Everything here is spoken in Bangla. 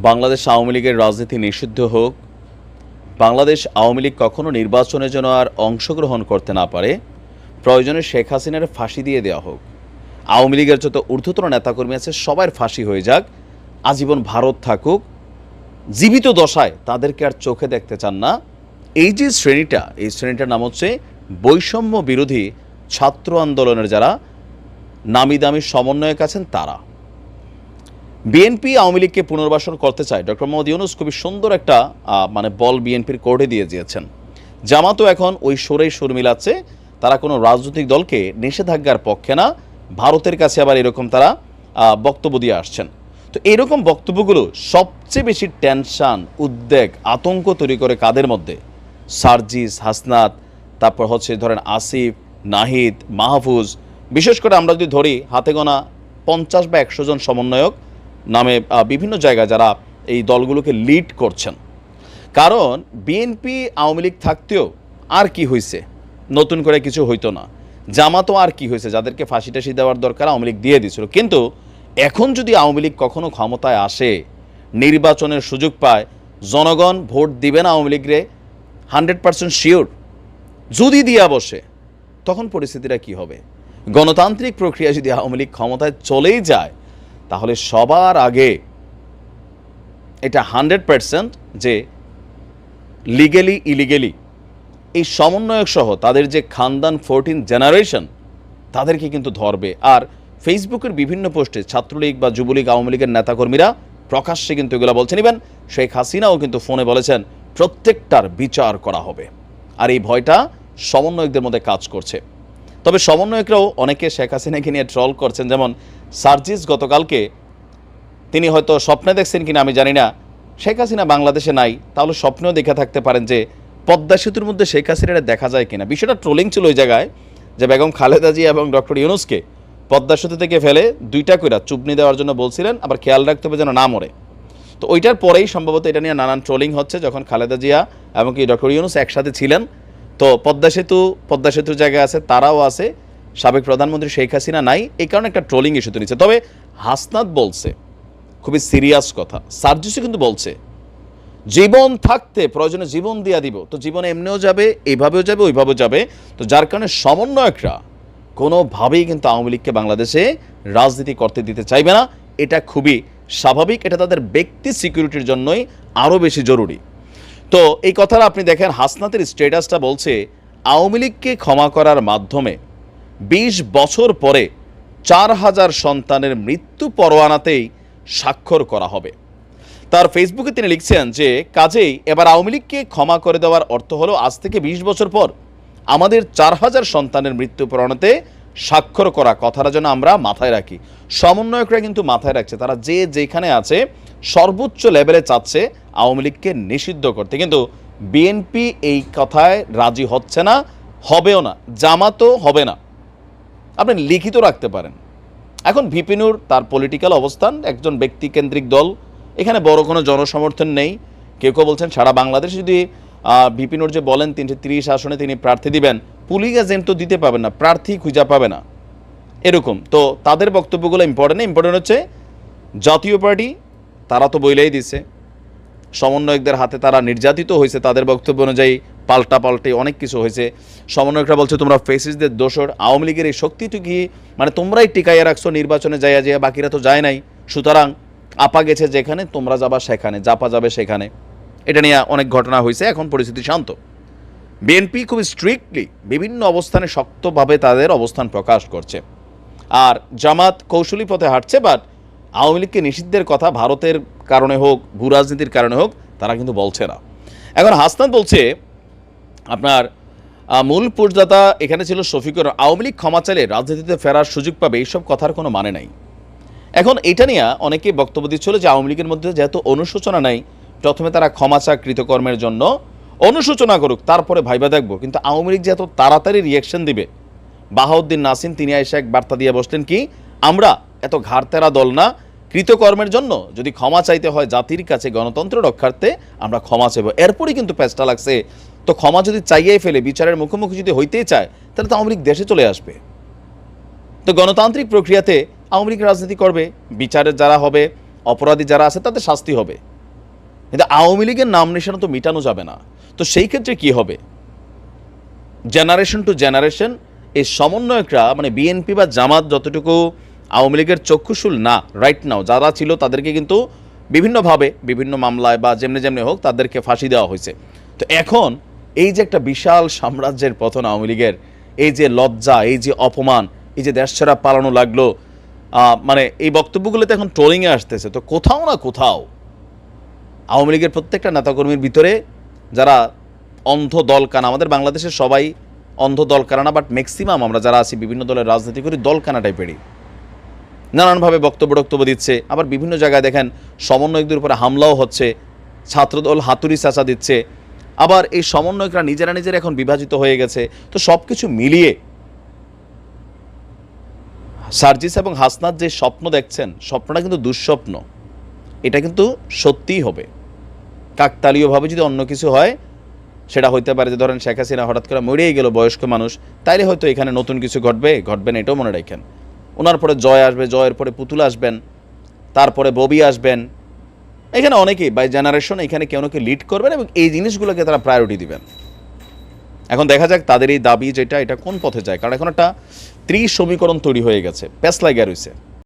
বাংলাদেশ আওয়ামী লীগের রাজনীতি নিষিদ্ধ হোক, বাংলাদেশ আওয়ামী লীগ কখনো নির্বাচনে যেন আর অংশগ্রহণ করতে না পারে, প্রয়োজনে শেখ হাসিনার ফাঁসি দিয়ে দেওয়া হোক, আওয়ামী লীগের যত ঊর্ধ্বতন নেতাকর্মী আছে সবার ফাঁসি হয়ে যাক, আজীবন ভারত থাকুক, জীবিত দশায় তাদেরকে আর চোখে দেখতে চান না। এই যে শ্রেণীটা, এই শ্রেণীটার নাম হচ্ছে বৈষম্য বিরোধী ছাত্র আন্দোলনের যারা নামি দামি সমন্বয়ক আছেন তারা। বিএনপি আওয়ামী লীগকে পুনর্বাসন করতে চায়, ডক্টর মোহাম্মদ ইউনূস খুবই সুন্দর একটা বল বিএনপির কোর্টে দিয়ে দিয়েছেন। জামাতও এখন ওই সুরেই সুর মিলাচ্ছে, তারা কোনো রাজনৈতিক দলকে নিষেধাজ্ঞার পক্ষে না, ভারতের কাছে আবার এরকম তারা বক্তব্য দিয়ে আসছেন। তো এরকম বক্তব্যগুলো সবচেয়ে বেশি টেনশন, উদ্বেগ, আতঙ্ক তৈরি করে কাদের মধ্যে? সার্জিস, হাসনাত, তারপর হচ্ছে ধরেন আসিফ, নাহিদ, মাহফুজ, বিশেষ করে আমরা যদি ধরি হাতে গোনা 50 বা 100 জন সমন্বয়ক নামে বিভিন্ন জায়গায় যারা এই দলগুলোকে লিড করছেন। কারণ বিএনপি আওয়ামী লীগ থাকতেও আর কি হয়েছে, নতুন করে কিছু হইতো না। জামাতও আর কি হয়েছে, যাদেরকে ফাঁসি টাসি দেওয়ার দরকার আওয়ামী লীগ দিয়ে দিয়েছিল। কিন্তু এখন যদি আওয়ামী লীগ কখনো ক্ষমতায় আসে, নির্বাচনের সুযোগ পায়, জনগণ ভোট দিবেন আওয়ামী লীগরে 100% শিওর। যদি দিয়া বসে তখন পরিস্থিতিটা কি হবে? গণতান্ত্রিক প্রক্রিয়া যদি আওয়ামী লীগ ক্ষমতায় চলেই যায়, তাহলে সবার আগে এটা 100% যে লিগেলি ইলিগেলি এই সমন্বয়ক সহ তাদের যে খানদান 14 জেনারেশন তাদেরকে কিন্তু ধরবে। আর ফেসবুকের বিভিন্ন পোস্টে ছাত্রলীগ বা যুবলীগ আওয়ামী লীগের নেতাকর্মীরা প্রকাশ্যে কিন্তু এগুলো বলছেন। ইভেন শেখ হাসিনাও কিন্তু ফোনে বলেছেন প্রত্যেকটার বিচার করা হবে। আর এই ভয়টা সমন্বয়কদের মধ্যে কাজ করছে। তবে সমন্বয়করাও অনেকে শেখ হাসিনাকে নিয়ে ট্রল করছেন। যেমন সার্জিস গতকালকে তিনি হয়তো স্বপ্নে দেখছেন কিনা আমি জানি না, শেখ হাসিনা বাংলাদেশে নাই, তাহলে স্বপ্নেও দেখে থাকতে পারেন যে পদ্মা সেতুর মধ্যে শেখ হাসিনাটা দেখা যায় কিনা। বিষয়টা ট্রোলিং ছিল ওই জায়গায়, যে বেগম খালেদা জিয়া এবং ডক্টর ইউনূসকে পদ্মা সেতু থেকে ফেলে 2টা কইরা চুবনি দেওয়ার জন্য বলছিলেন, আবার খেয়াল রাখতে হবে যেন না মরে। তো ওইটার পরেই সম্ভবত এটা নিয়ে নানান ট্রোলিং হচ্ছে, যখন খালেদা জিয়া এবং কি ডক্টর ইউনূস একসাথে ছিলেন। তো পদ্মা সেতুর জায়গায় আছে, তারাও আছে, সাবেক প্রধানমন্ত্রী শেখ হাসিনা নাই, এই কারণে একটা ট্রোলিং ইস্যু তৈরি হচ্ছে। তবে হাসনাত বলছে খুবই সিরিয়াস কথা, সার্জিসও কিন্তু বলছে জীবন থাকতে প্রয়োজনে জীবন দিয়া দিব। তো জীবনে এমনিও যাবে, এইভাবেও যাবে, ওইভাবেও যাবে। তো যার কারণে সমন্বয়করা কোনোভাবেই কিন্তু আওয়ামী লীগকে বাংলাদেশে রাজনীতি করতে দিতে চাইবে না। এটা খুবই স্বাভাবিক, এটা তাদের ব্যক্তি সিকিউরিটির জন্যই আরও বেশি জরুরি। তো এই কথাটা আপনি দেখেন, হাসনাতের স্ট্যাটাসটা বলছে আওয়ামী লীগকে ক্ষমা করার মাধ্যমে 20 বছর পরে 4000 সন্তানের মৃত্যু পরোয়ানাতেই স্বাক্ষর করা হবে। তার ফেসবুকে তিনি লিখছেন যে কাজেই এবার আওয়ামী লীগকে ক্ষমা করে দেওয়ার অর্থ হলো আজ থেকে 20 বছর পর আমাদের 4000 সন্তানের মৃত্যু পরোয়ানাতে স্বাক্ষর করা। কথাটা যেন আমরা মাথায় রাখি। সমন্বয়করা কিন্তু মাথায় রাখছে, তারা যে যেখানে আছে সর্বোচ্চ লেভেলে চাচ্ছে আওয়ামী লীগকে নিষিদ্ধ করতে। কিন্তু বিএনপি এই কথায় রাজি হচ্ছে না, হবেও না, জামাতও হবে না। আপনি লিখিত রাখতে পারেন। এখন ভিপি নূর তার পলিটিক্যাল অবস্থান, একজন ব্যক্তিকেন্দ্রিক দল, এখানে বড় কোনো জনসমর্থন নেই। কেউ কেউ বলছেন সারা বাংলাদেশে যদি ভিপি নূর যে বলেন 330 আসনে তিনি প্রার্থী দিবেন, পুলিং এজেন্ট তো দিতে পাবেন না, প্রার্থী খুঁজে পাবে না, এরকম। তো তাদের বক্তব্যগুলো ইম্পর্টেন্ট হচ্ছে জাতীয় পার্টি, তারা তো বইলেই দিছে সমন্বয়কদের হাতে তারা নির্যাতিত হয়েছে, তাদের বক্তব্য অনুযায়ী পাল্টে অনেক কিছু হয়েছে। সমন্বয়করা বলছে তোমরা ফেসিসদের দোসর, আওয়ামী লীগের এই শক্তিটুকু মানে তোমরাই টিকাইয়া রাখছো, নির্বাচনে যাইয়া বাকিরা তো যায় নাই, সুতরাং আপা গেছে যেখানে তোমরা যাবা সেখানে, জাপা যাবে সেখানে। এটা নিয়ে অনেক ঘটনা হয়েছে, এখন পরিস্থিতি শান্ত। বিএনপি খুব স্ট্রিক্টলি বিভিন্ন অবস্থানে শক্তভাবে তাদের অবস্থান প্রকাশ করছে। আর জামাত কৌশলী পথে হাঁটছে, বাট আওয়ামী লীগকে নিষিদ্ধের কথা ভারতের কারণে হোক, ভূ রাজনীতির কারণে হোক, তারা কিন্তু বলছে না। এখন হাসনাত বলছে আপনার মূল পোস্টদাতা এখানে ছিল শফিকুর, আওয়ামী লীগ ক্ষমা চাইলে রাজনীতিতে ফেরার সুযোগ পাবে, এইসব কথার কোনো মানে নাই। এখন এটা নিয়ে অনেকে বক্তব্য দিচ্ছিল যে আওয়ামী লীগের মধ্যে যেহেতু অনুশোচনা নাই, প্রথমে তারা ক্ষমা চা কৃতকর্মের জন্য, অনুশোচনা করুক, তারপরে ভাইবা দেখবো। কিন্তু আওয়ামী লীগ যে এত তাড়াতাড়ি রিয়াকশন দিবে, বাহাউদ্দিন নাসিম তিনি এসে এক বার্তা দিয়ে বসলেন কি, আমরা এত ঘাড়তেরা দল না, কৃতকর্মের জন্য যদি ক্ষমা চাইতে হয় জাতির কাছে গণতন্ত্র রক্ষার্থে আমরা ক্ষমা চাইব। এরপরই কিন্তু প্যাচটা লাগছে। তো ক্ষমা যদি চাইয়াই ফেলে, বিচারের মুখোমুখি যদি হইতেই চায়, তাহলে তো আওয়ামী লীগ দেশে চলে আসবে। তো গণতান্ত্রিক প্রক্রিয়াতে আওয়ামী লীগ রাজনীতি করবে, বিচারের যারা হবে, অপরাধী যারা আছে তাদের শাস্তি হবে। কিন্তু আওয়ামী লীগের নাম নিশানা তো মিটানো যাবে না। তো সেই ক্ষেত্রে কি হবে? জেনারেশন টু জেনারেশন এই সমন্বয়করা মানে বিএনপি বা জামাত যতটুকু আওয়ামী লীগের চক্ষুশূল না রাইট নাও, যারা ছিল তাদেরকে কিন্তু বিভিন্নভাবে বিভিন্ন মামলায় বা যেমনি যেমনি হোক তাদেরকে ফাঁসি দেওয়া হয়েছে। তো এখন এই যে একটা বিশাল সাম্রাজ্যের পতন আওয়ামী লীগের, এই যে লজ্জা, এই যে অপমান, এই যে দেশছাড়া পালানো লাগলো, মানে এই বক্তব্যগুলোতে এখন ট্রোলিংয়ে আসতেছে। তো কোথাও না কোথাও আওয়ামী লীগের প্রত্যেকটা নেতাকর্মীর ভিতরে যারা অন্ধ দল কানা, আমাদের বাংলাদেশের সবাই অন্ধ দল কানা না, বাট ম্যাক্সিমাম আমরা যারা আছি বিভিন্ন দলের রাজনীতি করি দল কানা টাইপেরই, নানানভাবে বক্তব্য দিচ্ছে। আবার বিভিন্ন জায়গায় দেখেন সমন্বয়কদের উপরে হামলাও হচ্ছে, ছাত্রদল হাতুড়ি চাচা দিচ্ছে। আবার এই সমন্বয়করা নিজেরা এখন বিভাজিত হয়ে গেছে। তো সব কিছু মিলিয়ে সার্জিস এবং হাসনাত যে স্বপ্ন দেখছেন, স্বপ্নটা কিন্তু দুঃস্বপ্ন। এটা কিন্তু সত্যিই হবে। কাকতালীয়ভাবে যদি অন্য কিছু হয়, সেটা হইতে পারে যে ধরেন শেখ হাসিনা হঠাৎ করে মরেই গেল, বয়স্ক মানুষ, তাইলে হয়তো এখানে নতুন কিছু ঘটবে না, এটাও মনে রাখেন। ওনার পরে জয় আসবে, জয়ের পরে পুতুল আসবেন, তারপরে ববি আসবেন। এখানে অনেকেই বাই জেনারেশন এখানে কেউ নাকি লিড করবেন এবং এই জিনিসগুলোকে তারা প্রায়োরিটি দিবেন। এখন দেখা যাক তাদের এই দাবি যেটা, এটা কোন পথে যায়। কারণ এখন একটা 30 সমীকরণ তৈরি হয়ে গেছে, প্যাস লাগিয়ে রয়েছে।